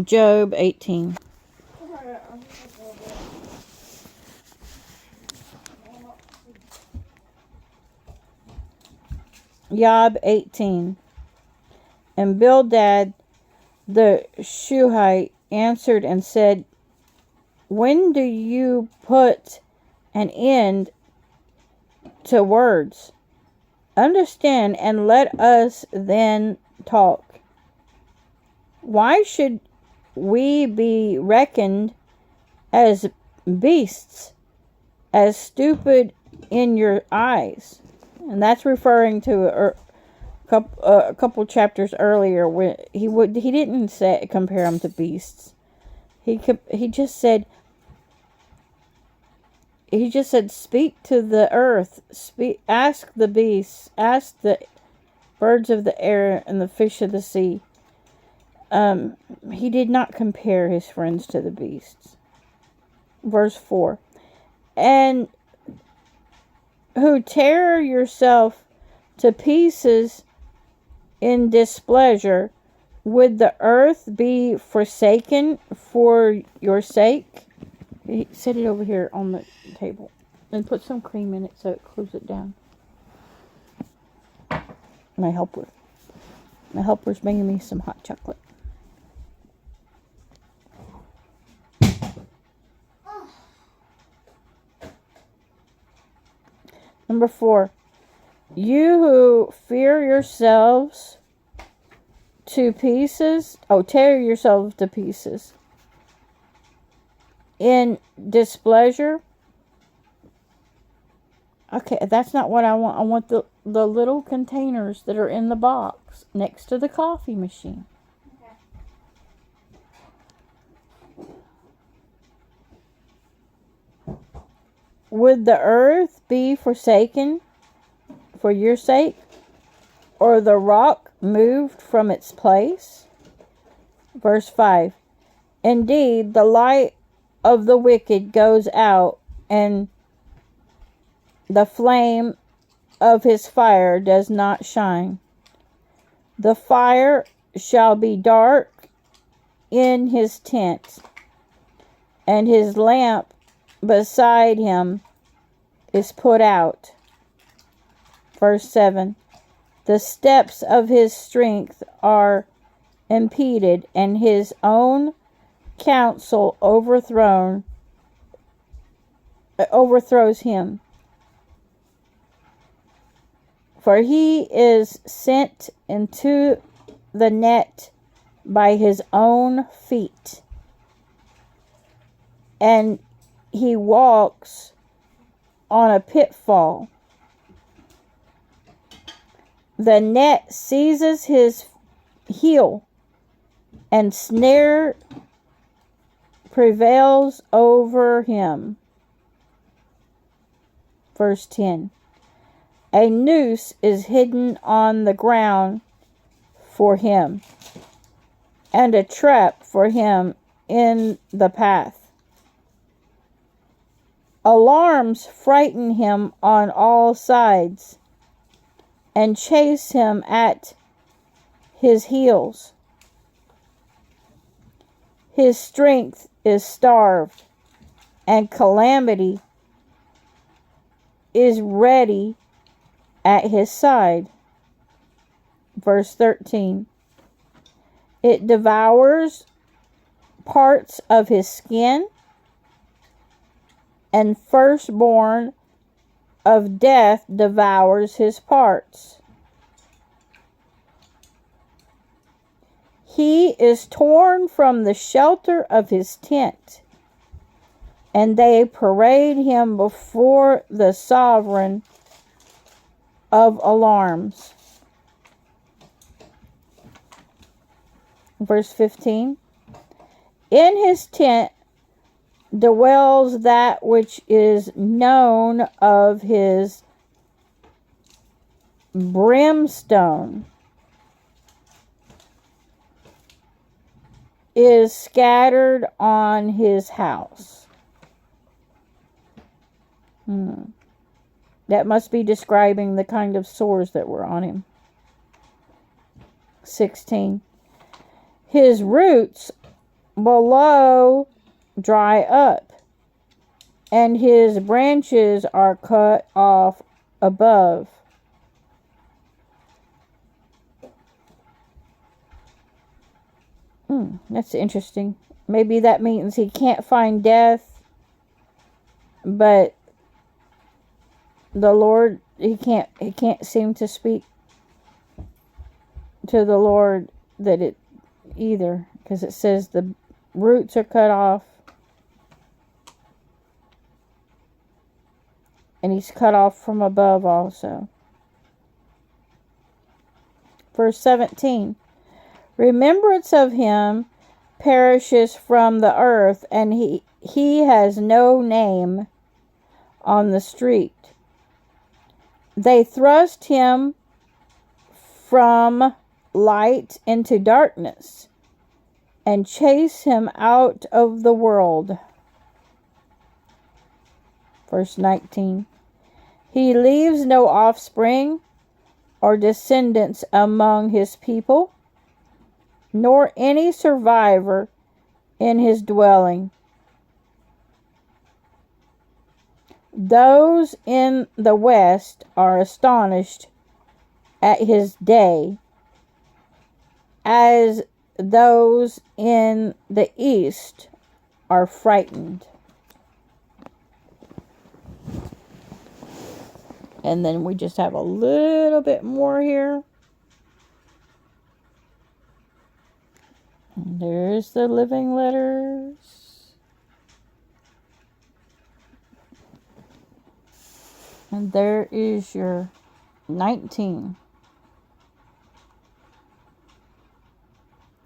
Job 18. Iyob 18. And Bildad the Shuhite answered and said, when do you put an end to words? Understand and let us then talk. Why should we be reckoned as beasts, as stupid in your eyes? And that's referring to a couple chapters earlier when he didn't compare them to beasts. He just said speak to the earth, ask the beasts, ask the birds of the air and the fish of the sea. He did not compare his friends to the beasts. Verse 4. And who tear yourself to pieces in displeasure, would the earth be forsaken for your sake? Set it over here on the table and put some cream in it so it cools it down. My helper's bringing me some hot chocolate. Number 4. You who fear yourselves to pieces, tear yourselves to pieces in displeasure. Okay, that's not what I want. I want the little containers that are in the box next to the coffee machine. Okay. Would the earth be forsaken for your sake, or the rock moved from its place? Verse 5. Indeed, the light of the wicked goes out, and the flame of his fire does not shine. The fire shall be dark in his tent, and his lamp beside him is put out. Verse 7. The steps of his strength are impeded, and his own counsel overthrows him. For he is sent into the net by his own feet, and he walks on a pitfall. The net seizes his heel, and snare prevails over him. Verse 10. A noose is hidden on the ground for him, and a trap for him in the path. Alarms frighten him on all sides, and chase him at his heels. His strength is starved, and calamity is ready at his side. Verse 13. It devours parts of his skin, and firstborn of death devours his parts. He is torn from the shelter of his tent, and they parade him before the sovereign of alarms. Verse 15. In his tent dwells that which is known of his brimstone is scattered on his house. That must be describing the kind of sores that were on him. 16. His roots below dry up, and his branches are cut off above. That's interesting. Maybe that means he can't find death, but the Lord, he can't seem to speak to the Lord that it either, because it says the roots are cut off, and he's cut off from above also. Verse 17. Remembrance of him perishes from the earth, and he has no name on the street. They thrust him from light into darkness, and chase him out of the world. Verse 19. He leaves no offspring or descendants among his people, nor any survivor in his dwelling. Those in the west are astonished at his day, as those in the east are frightened. And then we just have a little bit more here. And there's the living letters. And there is your 19.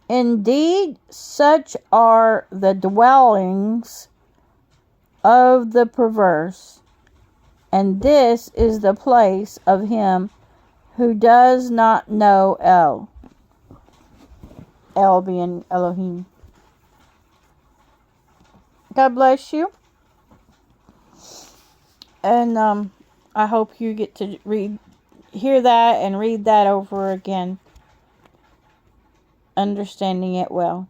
Indeed, such are the dwellings of the perverse, and this is the place of him who does not know El. El being Elohim. God bless you. And I hope you get to hear that and read that over again, understanding it well.